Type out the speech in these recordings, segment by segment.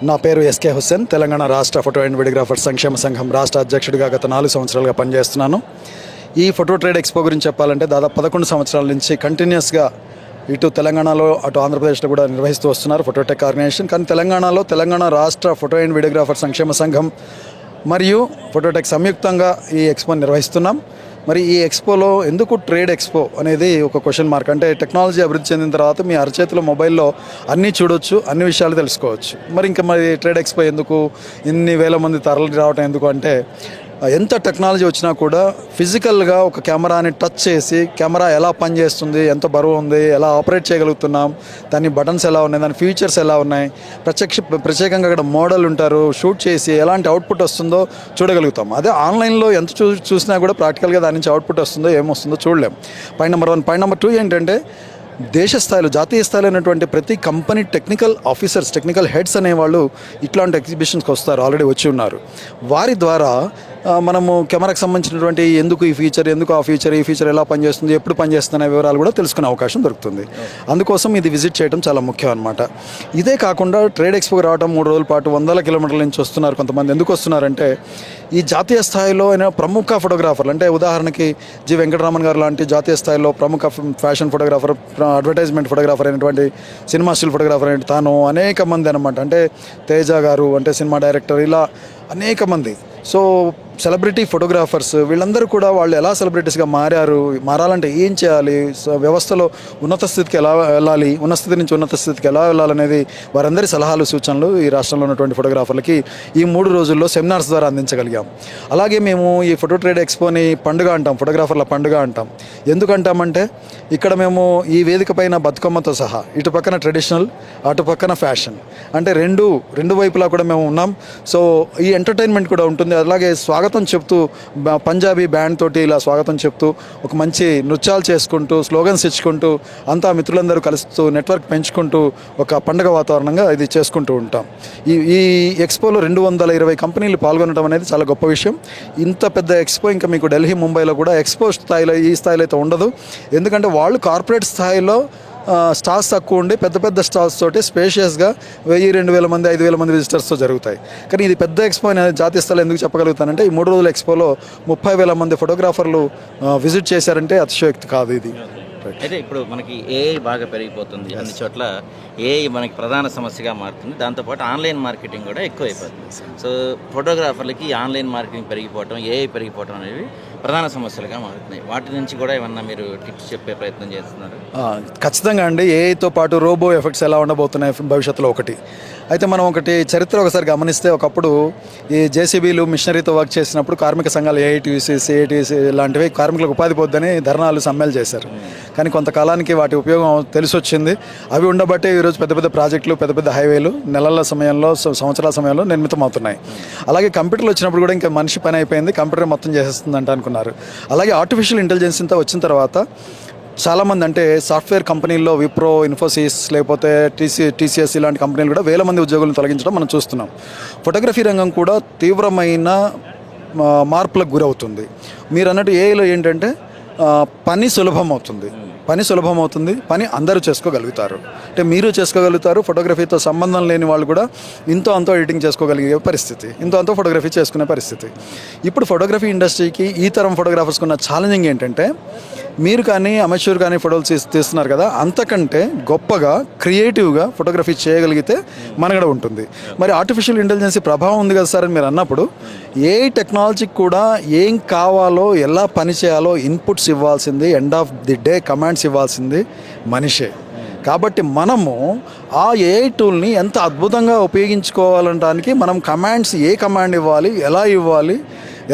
నా పేరు ఎస్కే హుస్సేన్, తెలంగాణ రాష్ట్ర ఫోటో అండ్ వీడియోగ్రాఫర్స్ సంక్షేమ సంఘం రాష్ట్ర అధ్యక్షుడిగా గత 4 సంవత్సరాలుగా పనిచేస్తున్నాను. ఈ ఫోటో ట్రేడ్ ఎక్స్పో గురించి చెప్పాలంటే దాదాపు 11 సంవత్సరాల నుంచి కంటిన్యూస్గా ఇటు తెలంగాణలో అటు ఆంధ్రప్రదేశ్లో కూడా నిర్వహిస్తూ వస్తున్నారు ఫోటోటెక్ ఆర్గనైజేషన్. కానీ తెలంగాణలో తెలంగాణ రాష్ట్ర ఫోటో అండ్ వీడియోగ్రాఫర్ సంక్షేమ సంఘం మరియు ఫోటోటెక్ సంయుక్తంగా ఈ ఎక్స్పోని నిర్వహిస్తున్నాం. మరి ఈ ఎక్స్పోలో ఎందుకు ట్రేడ్ ఎక్స్పో అనేది ఒక క్వశ్చన్ మార్క్. అంటే టెక్నాలజీ అభివృద్ధి చెందిన తర్వాత మీ అరచేతిలో మొబైల్లో అన్నీ చూడొచ్చు, అన్ని విషయాలు తెలుసుకోవచ్చు. మరి ట్రేడ్ ఎక్స్పో ఎందుకు, ఇన్ని వేల మంది తరలి రావటం ఎందుకు అంటే, ఎంత టెక్నాలజీ వచ్చినా కూడా ఫిజికల్గా ఒక కెమెరాని టచ్ చేసి కెమెరా ఎలా పనిచేస్తుంది, ఎంత బరువు ఉంది, ఎలా ఆపరేట్ చేయగలుగుతున్నాం, దాని బటన్స్ ఎలా ఉన్నాయి, దాని ఫీచర్స్ ఎలా ఉన్నాయి, ప్రత్యేకంగా అక్కడ మోడల్ ఉంటారు, షూట్ చేసి ఎలాంటి అవుట్పుట్ వస్తుందో చూడగలుగుతాం. అదే ఆన్లైన్లో ఎంత చూసినా కూడా ప్రాక్టికల్గా దాని నుంచి అవుట్పుట్ వస్తుందో ఏమొస్తుందో చూడలేం. Point number 1. పాయింట్ నెంబర్ 2 ఏంటంటే, దేశ స్థాయిలో జాతీయ స్థాయిలో అయినటువంటి ప్రతి company technical officers, technical heads అనేవాళ్ళు ఇట్లాంటి ఎగ్జిబిషన్స్కి వస్తారు, ఆల్రెడీ వచ్చి ఉన్నారు. వారి ద్వారా మనము కెమెరాకి సంబంధించినటువంటి ఎందుకు ఈ ఫీచర్, ఎందుకు ఆ ఫీచర్, ఈ ఫీచర్ ఎలా పనిచేస్తుంది, ఎప్పుడు పనిచేస్తుంది అనే వివరాలు కూడా తెలుసుకునే అవకాశం దొరుకుతుంది. అందుకోసం ఇది విజిట్ చేయడం చాలా ముఖ్యం అనమాట. ఇదే కాకుండా ట్రేడ్ ఎక్స్పోకి రావడం 3 రోజుల పాటు 100 కిలోమీటర్ల నుంచి వస్తున్నారు కొంతమంది. ఎందుకు వస్తున్నారంటే, ఈ జాతీయ స్థాయిలో అయిన ప్రముఖ ఫోటోగ్రాఫర్లు, అంటే ఉదాహరణకి జి వెంకటరామన్ గారు లాంటి జాతీయ స్థాయిలో ప్రముఖ ఫ్యాషన్ ఫోటోగ్రాఫర్, అడ్వర్టైజ్మెంట్ ఫోటోగ్రాఫర్ అయినటువంటి, సినిమా స్టిల్ ఫోటోగ్రాఫర్ అయిన తాను, అనేక మంది అనమాట. అంటే తేజ గారు అంటే సినిమా డైరెక్టర్, ఇలా అనేక మంది. సో సెలబ్రిటీ ఫోటోగ్రాఫర్స్ వీళ్ళందరూ కూడా వాళ్ళు ఎలా సెలబ్రిటీస్గా మారాలంటే ఏం చేయాలి, వ్యవస్థలో ఉన్నత స్థితికి ఎలా వెళ్ళాలి, ఉన్నత స్థితి నుంచి ఉన్నత స్థితికి ఎలా వెళ్ళాలనేది వారందరి సలహాలు, సూచనలు ఈ రాష్ట్రంలో ఉన్నటువంటి ఫోటోగ్రాఫర్లకి ఈ 3 రోజుల్లో సెమినార్స్ ద్వారా అందించగలిగాం. అలాగే మేము ఈ ఫోటో ట్రేడ్ ఎక్స్పోని పండుగ అంటాం, ఫోటోగ్రాఫర్ల పండుగ అంటాం. ఎందుకంటామంటే, ఇక్కడ మేము ఈ వేదిక పైన బతుకమ్మతో సహా ఇటు పక్కన ట్రెడిషనల్, అటు పక్కన ఫ్యాషన్, అంటే రెండు వైపులా కూడా మేము ఉన్నాం. సో ఈ ఎంటర్టైన్మెంట్ కూడా ఉంటుంది. అలాగే స్వాగతం చెప్తూ పంజాబీ బ్యాండ్ తోటి ఇలా స్వాగతం చెప్తూ, ఒక మంచి నృత్యాలు చేసుకుంటూ, స్లోగన్స్ ఇచ్చుకుంటూ, అంతా మిత్రులందరూ కలుస్తూ, నెట్వర్క్ పెంచుకుంటూ ఒక పండుగ వాతావరణంగా ఇది చేసుకుంటూ ఉంటాం. ఈ ఎక్స్పోలో 220 కంపెనీలు పాల్గొనడం అనేది చాలా గొప్ప విషయం. ఇంత పెద్ద ఎక్స్పో ఇంకా మీకు ఢిల్లీ, ముంబైలో కూడా ఎక్స్పో స్థాయిలో, ఈ స్థాయిలో అయితే ఉండదు. ఎందుకంటే వాళ్ళు కార్పొరేట్ స్థాయిలో స్టాల్స్ తక్కువ ఉండి పెద్ద పెద్ద స్టాల్స్ తోటి స్పేషియస్గా 1000-2000 మంది, 5000 మంది విజిటర్స్తో జరుగుతాయి. కానీ ఇది పెద్ద ఎక్స్పో అనేది జాతీయ స్థాయిలో ఎందుకు చెప్పగలుగుతానంటే, ఈ 3 రోజుల ఎక్స్పోలో 30,000 మంది ఫోటోగ్రాఫర్లు విజిట్ చేశారంటే అతిశయోక్తి కాదు ఇది. అయితే ఇప్పుడు మనకి ఏఐ బాగా పెరిగిపోతుంది, అన్ని చోట్ల ఏఐ మనకి ప్రధాన సమస్యగా మారుతుంది. దాంతోపాటు ఆన్లైన్ మార్కెటింగ్ కూడా ఎక్కువ అయిపోతుంది. సో ఫోటోగ్రాఫర్లకి ఆన్లైన్ మార్కెటింగ్ పెరిగిపోవటం, ఏఐ పెరిగిపోవటం అనేవి ప్రధాన సమస్యలుగా మారుతున్నాయి. వాటి నుంచి కూడా ఏమన్నా మీరు టిప్స్ చెప్పే ప్రయత్నం చేస్తున్నారు? ఖచ్చితంగా అండి. ఏఐతో పాటు రోబో ఎఫెక్ట్స్ ఎలా ఉండబోతున్నాయి భవిష్యత్తులో ఒకటి. అయితే మనం చరిత్ర ఒకసారి గమనిస్తే, ఒకప్పుడు ఈ జేసీబీలు మిషనరీతో వర్క్ చేసినప్పుడు కార్మిక సంఘాలు ఏఐటీసీ, సిఐటీసీ లాంటివి కార్మికులకు ఉపాధి పొద్దని ధర్నాలు, సమ్మెలు చేశారు. కానీ కొంతకాలానికి వాటి ఉపయోగం తెలిసొచ్చింది. అవి ఉండబట్టే ఈరోజు పెద్ద పెద్ద ప్రాజెక్టులు, పెద్ద పెద్ద హైవేలు నెలల సమయంలో, సంవత్సరాల సమయంలో నిర్మితం అవుతున్నాయి. అలాగే కంప్యూటర్లు వచ్చినప్పుడు కూడా ఇంకా మనిషి పని అయిపోయింది, కంప్యూటర్ మొత్తం చేసేస్తుందంట అనుకున్నారు. అలాగే ఆర్టిఫిషియల్ ఇంటెలిజెన్స్ ఇంత వచ్చిన తర్వాత చాలామంది, అంటే సాఫ్ట్వేర్ కంపెనీల్లో విప్రో, ఇన్ఫోసిస్, లేకపోతే టీసీఎస్ ఇలాంటి కంపెనీలు కూడా వేల మంది ఉద్యోగులను తొలగించడం మనం చూస్తున్నాం. ఫోటోగ్రఫీ రంగం కూడా తీవ్రమైన మార్పులకు గురవుతుంది. మీరు అన్నట్టు ఏఐలో ఏంటంటే పని సులభం అవుతుంది, పని అందరూ చేసుకోగలుగుతారు. అంటే మీరు చేసుకోగలుగుతారు, ఫోటోగ్రఫీతో సంబంధం లేని వాళ్ళు కూడా ఇంతో అంతో ఎడిటింగ్ చేసుకోగలిగే పరిస్థితి, ఇంతో అంతో ఫోటోగ్రఫీ చేసుకునే పరిస్థితి. ఇప్పుడు ఫోటోగ్రఫీ ఇండస్ట్రీకి ఈ తరం ఫోటోగ్రాఫర్స్కి ఉన్న ఛాలెంజింగ్ ఏంటంటే, మీరు కానీ అమెచ్యూర్ కానీ ఫోటోలు తీస్తున్నారు కదా, అంతకంటే గొప్పగా క్రియేటివ్గా ఫోటోగ్రఫీ చేయగలిగితే మనగడ ఉంటుంది. మరి ఆర్టిఫిషియల్ ఇంటెలిజెన్స్ ప్రభావం ఉంది కదా సార్ అని మీరు అన్నప్పుడు, ఏ టెక్నాలజీకి కూడా ఏం కావాలో, ఎలా పని చేయాలో ఇన్పుట్స్ ఇవ్వాల్సింది, end of the day commands ఇవ్వాల్సింది మనిషే. కాబట్టి మనము ఆ ఏఐ టూల్ని ఎంత అద్భుతంగా ఉపయోగించుకోవాలనడానికి మనం కమాండ్స్, ఏ కమాండ్ ఇవ్వాలి, ఎలా ఇవ్వాలి,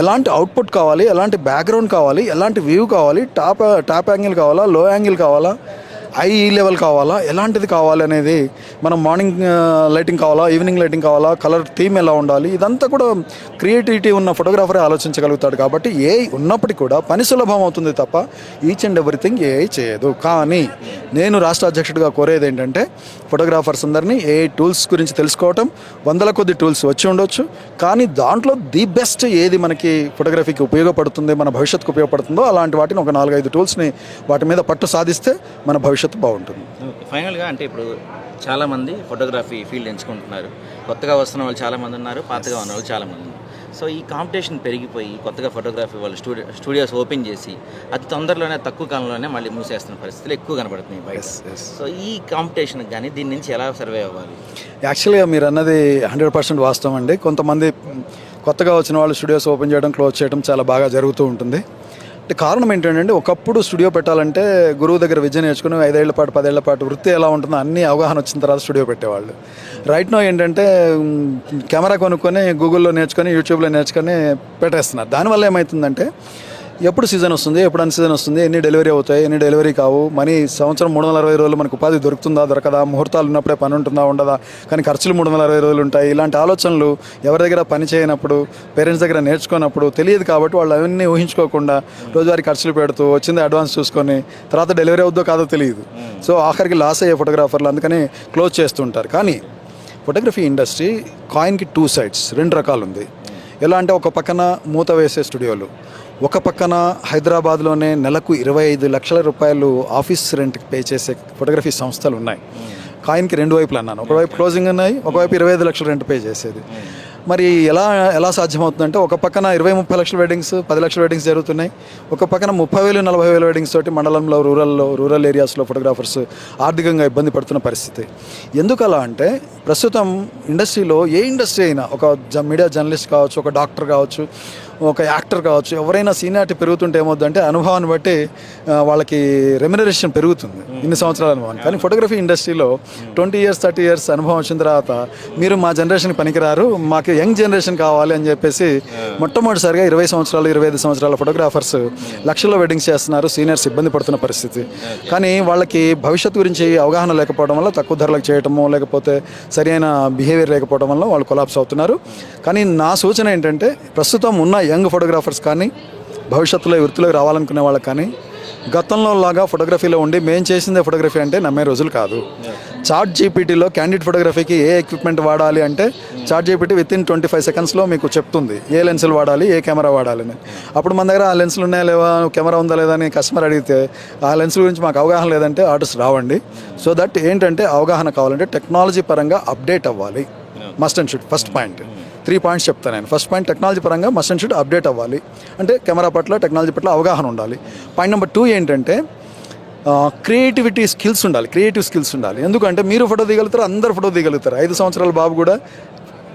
ఎలాంటి అవుట్పుట్ కావాలి, ఎలాంటి బ్యాక్గ్రౌండ్ కావాలి, ఎలాంటి వ్యూ కావాలి, టాప్ యాంగిల్ కావాలా, లో యాంగిల్ కావాలా, ఐ లెవెల్ కావాలా, ఎలాంటిది కావాలి అనేది, మనం మార్నింగ్ లైటింగ్ కావాలా, ఈవినింగ్ లైటింగ్ కావాలా, కలర్ థీమ్ ఎలా ఉండాలి, ఇదంతా కూడా క్రియేటివిటీ ఉన్న ఫోటోగ్రాఫరే ఆలోచించగలుగుతాడు. కాబట్టి ఏఐ ఉన్నప్పటికీ కూడా పని సులభం అవుతుంది తప్ప ఈచ్ అండ్ ఎవ్రీథింగ్ ఏఐ చేయదు. కానీ నేను రాష్ట్ర అధ్యక్షుడిగా కోరేది ఏంటంటే, ఫోటోగ్రాఫర్స్ అందరినీ ఏఐ టూల్స్ గురించి తెలుసుకోవటం. 100 కొద్ది టూల్స్ వచ్చి ఉండొచ్చు, కానీ దాంట్లో ది బెస్ట్ ఏది మనకి ఫోటోగ్రఫీకి ఉపయోగపడుతుంది, మన భవిష్యత్తుకు ఉపయోగపడుతుందో అలాంటి వాటిని ఒక 4-5 టూల్స్ని వాటి మీద పట్టు సాధిస్తే మన భవిష్యత్తు బాగుంటుంది. ఫైనల్గా అంటే ఇప్పుడు చాలామంది ఫోటోగ్రఫీ ఫీల్డ్ ఎంచుకుంటున్నారు. కొత్తగా వస్తున్న వాళ్ళు చాలామంది ఉన్నారు, పాతగా ఉన్న వాళ్ళు చాలామంది ఉన్నారు. సో ఈ కాంపిటీషన్ పెరిగిపోయి కొత్తగా ఫోటోగ్రఫీ వాళ్ళు స్టూడియోస్ ఓపెన్ చేసి అతి తొందరలోనే తక్కువ కాలంలోనే మళ్ళీ మూసేస్తున్న పరిస్థితులు ఎక్కువ కనబడుతున్నాయి బయట. సో ఈ కాంపిటీషన్కి కానీ దీని నుంచి ఎలా సర్వే అవ్వాలి? యాక్చువల్గా మీరు అన్నది 100% వాస్తవం అండి. కొంతమంది కొత్తగా వచ్చిన వాళ్ళు స్టూడియోస్ ఓపెన్ చేయడం, క్లోజ్ చేయడం చాలా బాగా జరుగుతూ ఉంటుంది. అంటే కారణం ఏంటంటే ఒకప్పుడు స్టూడియో పెట్టాలంటే గురువు దగ్గర విద్య నేర్చుకుని 5 ఏళ్ల పాటు 10 ఏళ్ల పాటు వృత్తి ఎలా ఉంటుందో అన్ని అవగాహన వచ్చిన తర్వాత స్టూడియో పెట్టేవాళ్ళు. రైట్ నో ఏంటంటే కెమెరా కొనుక్కొని గూగుల్లో నేర్చుకొని యూట్యూబ్లో నేర్చుకొని పెట్టేస్తున్నారు. దానివల్ల ఏమవుతుందంటే ఎప్పుడు సీజన్ వస్తుంది, ఎప్పుడు అన్ సీజన్ వస్తుంది, ఎన్ని డెలివరీ అవుతాయి, ఎన్ని డెలివరీ కావు, మనీ సంవత్సరం 360 రోజులు మనకు ఉపాధి దొరుకుతుందా దొరకదా, ముహూర్తాలు ఉన్నప్పుడే పని ఉంటుందా ఉండదా, కానీ ఖర్చులు 360 రోజులు ఉంటాయి. ఇలాంటి ఆలోచనలు ఎవరి దగ్గర పని చేయనప్పుడు, పేరెంట్స్ దగ్గర నేర్చుకున్నప్పుడు తెలియదు. కాబట్టి వాళ్ళు అవన్నీ ఊహించుకోకుండా రోజువారీ ఖర్చులు పెడుతూ వచ్చింది అడ్వాన్స్ చూసుకొని తర్వాత డెలివరీ అవుద్దో కాదో తెలియదు. సో ఆఖరికి లాస్ అయ్యే ఫోటోగ్రాఫర్లు అందుకని క్లోజ్ చేస్తుంటారు. కానీ ఫోటోగ్రఫీ ఇండస్ట్రీ కాయిన్కి 2 sides, 2 రకాలు ఉంది. ఎలా అంటే ఒక పక్కన మూత వేసే స్టూడియోలు, ఒక పక్కన హైదరాబాద్లోనే నెలకు 25 లక్షల రూపాయలు ఆఫీస్ రెంట్కి పే చేసే ఫోటోగ్రఫీ సంస్థలు ఉన్నాయి. కాయిన్కి 2 వైపులు అన్నాను. ఒకవైపు క్లోజింగ్ ఉన్నాయి, ఒకవైపు 25 లక్షలు రెంట్ పే చేసేది. మరి ఎలా సాధ్యమవుతుందంటే ఒక పక్కన 20-30 లక్షల వెడ్డింగ్స్, 10 లక్షల వెడ్డింగ్స్ జరుగుతున్నాయి. ఒక పక్కన 30,000-40,000 వెడ్డింగ్స్ తోటి మండలంలో రూరల్ ఏరియాస్లో ఫోటోగ్రాఫర్స్ ఆర్థికంగా ఇబ్బంది పడుతున్న పరిస్థితి. ఎందుకు అలా అంటే ప్రస్తుతం ఇండస్ట్రీలో ఏ ఇండస్ట్రీ అయినా ఒక మీడియా జర్నలిస్ట్ కావచ్చు, ఒక డాక్టర్ కావచ్చు, ఒక యాక్టర్ కావచ్చు, ఎవరైనా సీనియారిటీ పెరుగుతుంటే ఏమవుతుందంటే అనుభవాన్ని బట్టి వాళ్ళకి రెమ్యునరేషన్ పెరుగుతుంది, ఇన్ని సంవత్సరాల అనుభవం. కానీ ఫోటోగ్రఫీ ఇండస్ట్రీలో 20 years 30 years అనుభవం వచ్చిన తర్వాత మీరు మా జనరేషన్కి పనికిరారు, మాకు యంగ్ జనరేషన్ కావాలి అని చెప్పేసి మొట్టమొదటిసారిగా 20 సంవత్సరాలు 25 సంవత్సరాల ఫోటోగ్రాఫర్స్ లక్షల్లో వెడ్డింగ్స్ చేస్తున్నారు. సీనియర్స్ ఇబ్బంది పడుతున్న పరిస్థితి. కానీ వాళ్ళకి భవిష్యత్తు గురించి అవగాహన లేకపోవడం వల్ల తక్కువ ధరలకు చేయటమో లేకపోతే సరైన బిహేవియర్ లేకపోవడం వల్ల వాళ్ళు కొలాప్స్ అవుతున్నారు. కానీ నా సూచన ఏంటంటే ప్రస్తుతం ఉన్న యంగ్ ఫోటోగ్రాఫర్స్ కానీ భవిష్యత్తులో ఈ వృత్తిలోకి రావాలనుకునే వాళ్ళకి కానీ గతంలో లాగా ఫోటోగ్రఫీలో ఉండి మేము చేసిందే ఫోటోగ్రఫీ అంటే నమ్మే రోజులు కాదు. చాట్ జీపీటీలో క్యాండిడ్ ఫోటోగ్రఫీకి ఏ ఎక్విప్మెంట్ వాడాలి అంటే చాట్ జీపీటీ వితిన్ 25 secondsలో మీకు చెప్తుంది ఏ లెన్సులు వాడాలి, ఏ కెమెరా వాడాలని. అప్పుడు మన దగ్గర ఆ లెన్సులు ఉన్నాయా లేవా, కెమెరా ఉందా లేదా అని కస్టమర్ అడిగితే ఆ లెన్సుల గురించి మాకు అవగాహన లేదంటే ఆర్డర్స్ రావండి. సో దట్ ఏంటంటే అవగాహన కావాలంటే టెక్నాలజీ పరంగా అప్డేట్ అవ్వాలి. Must and should. First point 3 points చెప్తాను నేను. ఫస్ట్ పాయింట్ టెక్నాలజీ పరంగా మస్ట్ అండ్ షుడ్ అప్డేట్ అవ్వాలి. అంటే కెమెరా పట్ల టెక్నాలజీ పట్ల అవగాహన ఉండాలి. పాయింట్ నెంబర్ 2 ఏంటంటే క్రియేటివిటీ స్కిల్స్ ఉండాలి, క్రియేటివ్ స్కిల్స్ ఉండాలి. ఎందుకంటే మీరు ఫోటో తీయగలుగుతారు, అందరు ఫోటో తీయగలుగుతారు. 5 సంవత్సరాల బాబు కూడా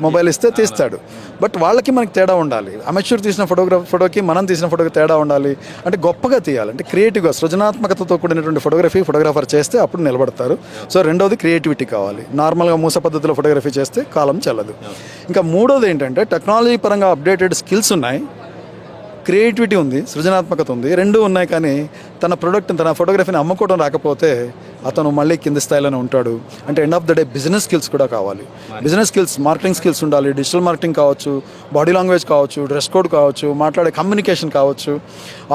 మొబైల్ ఇస్తే తీస్తాడు. బట్ వాళ్ళకి మనకి తేడా ఉండాలి. అమెచ్యూర్ తీసిన ఫోటోకి మనం తీసిన ఫోటోకి తేడా ఉండాలి. అంటే గొప్పగా తీయాలి, అంటే క్రియేటివ్గా సృజనాత్మకతతో కూడినటువంటి ఫోటోగ్రఫర్ చేస్తే అప్పుడు నిలబడతారు. సో రెండోది క్రియేటివిటీ కావాలి. నార్మల్గా మూస పద్ధతిలో ఫోటోగ్రఫీ చేస్తే కాలం చెల్లదు. ఇంకా మూడోది ఏంటంటే టెక్నాలజీ పరంగా అప్డేటెడ్ స్కిల్స్ ఉన్నాయి, క్రియేటివిటీ ఉంది, సృజనాత్మకత ఉంది, 2 ఉన్నాయి. కానీ తన ఫోటోగ్రఫీని అమ్ముకోవడం రాకపోతే అతను మళ్ళీ కింది స్థాయిలోనే ఉంటాడు. అంటే end of the day business skills కూడా కావాలి. బిజినెస్ స్కిల్స్, మార్కెటింగ్ స్కిల్స్ ఉండాలి. డిజిటల్ మార్కెటింగ్ కావచ్చు, బాడీ లాంగ్వేజ్ కావచ్చు, డ్రెస్ కోడ్ కావచ్చు, మాట్లాడే కమ్యూనికేషన్ కావచ్చు,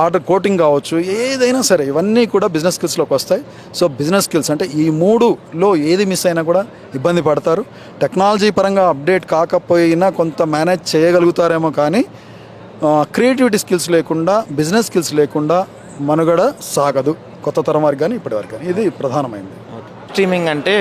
ఆర్డర్ కోటింగ్ కావచ్చు, ఏదైనా సరే ఇవన్నీ కూడా బిజినెస్ స్కిల్స్లోకి వస్తాయి. సో బిజినెస్ స్కిల్స్ అంటే ఈ 3లో ఏది మిస్ అయినా కూడా ఇబ్బంది పడతారు. టెక్నాలజీ పరంగా అప్డేట్ కాకపోయినా కొంత మేనేజ్ చేయగలుగుతారేమో, కానీ క్రియేటివిటీ స్కిల్స్ లేకుండా, బిజినెస్ స్కిల్స్ లేకుండా మనుగడ సాగదు కొత్త తరం వారికి కానీ ఇప్పటి వరకు కానీ. ఇది ప్రధానమైనది. స్ట్రీమింగ్ అంటే